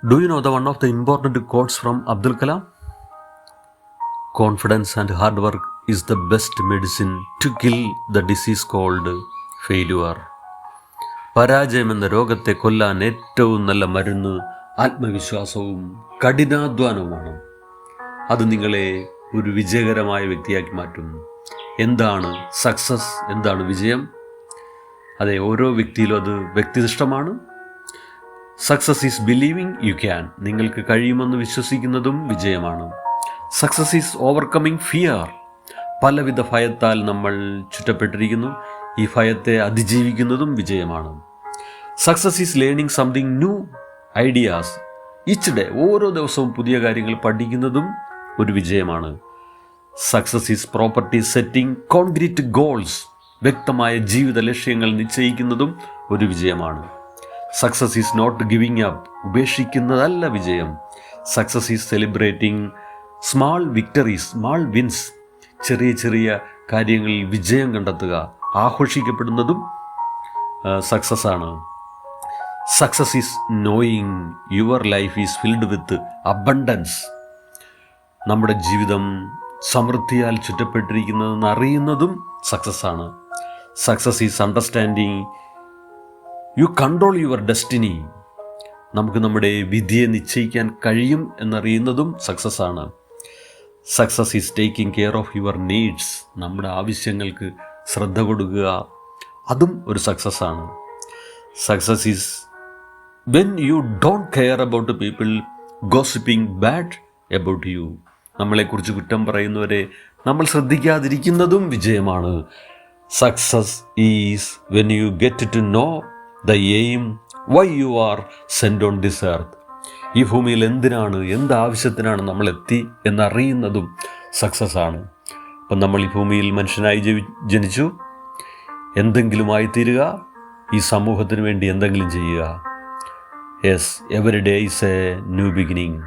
Do you know one of the important quotes from Abdul Kalam? Confidence and hard work is the best medicine to kill the disease called failure. പരാജയം എന്ന രോഗത്തെ കൊല്ലാൻ ഏറ്റവും നല്ല മരുന്ന് ആത്മവിശ്വാസവും കഠിനാധ്വാനവുമാണ്. അത് നിങ്ങളെ ഒരു വിജയകരമായ വ്യക്തിയാക്കി മാറ്റും. എന്താണ് സക്സസ്, എന്താണ് വിജയം? അതെ, ഓരോ വ്യക്തിയിലും അത് വ്യക്തിനിഷ്ഠമാണ്. Success is believing you can. നിങ്ങൾക്ക് കഴിയുമെന്ന് വിശ്വസിക്കുന്നതും വിജയമാണ്. Success is overcoming fear. പലവിധ ഭയത്താൽ നമ്മൾ ചുറ്റപ്പെട്ടിരിക്കുന്നു. ഈ ഭയത്തെ അതിജീവിക്കുന്നതും വിജയമാണ്. Success is learning something new ideas each day. ഓരോ ദിവസവും പുതിയ കാര്യങ്ങൾ പഠിക്കുന്നതും ഒരു വിജയമാണ്. Success is property setting concrete goals. വ്യക്തമായ ജീവിത ലക്ഷ്യങ്ങൾ നിശ്ചയിക്കുന്നതും ഒരു വിജയമാണ്. Success is not giving up. ഉപേക്ഷിക്കുന്നതല്ല വിജയം. Success is celebrating small victories, small wins. ചെറിയ ചെറിയ കാര്യങ്ങളിൽ വിജയം കണ്ടെത്തുക, ആഘോഷിക്കപ്പെടുന്നതും സക്സസ് ആണ്. Success is knowing your life is filled with abundance. നമ്മുടെ ജീവിതം സമൃദ്ധിയാൽ ചുറ്റപ്പെട്ടിരിക്കുന്നതെന്ന് അറിയുന്നതും സക്സസ് ആണ്. Success is understanding U control your destiny. നമുക്ക് നമ്മുടെ വിധിയെ നിശ്ചയിക്കാൻ കഴിയും എന്നറിയുന്നതും സക്സസ് ആണ്. Success is taking care of your needs. നമ്മുടെ ആവശ്യങ്ങൾക്ക് ശ്രദ്ധ കൊടുക്കുക, അതും ഒരു സക്സസ് ആണ്. Success is when you don't care about people gossiping bad about you. നമ്മളെക്കുറിച്ച് കുറ്റം പറയുന്നവരെ നമ്മൾ ശ്രദ്ധിക്കാതിരിക്കുന്നതും വിജയമാണ്. Success is when you get to know the aim why you are sent on this earth. ഈ ഭൂമിയിൽ എന്തിനാണ്, എന്താവശ്യത്തിനാണ് നമ്മൾ എത്തി എന്നറിയുന്നതും സക്സസ് ആണ്. അപ്പം നമ്മൾ ഈ ഭൂമിയിൽ മനുഷ്യനായി ജനിച്ചു. എന്തെങ്കിലുമായി തീരുക, ഈ സമൂഹത്തിന് വേണ്ടി എന്തെങ്കിലും ചെയ്യുക. Yes, every day is A new beginning.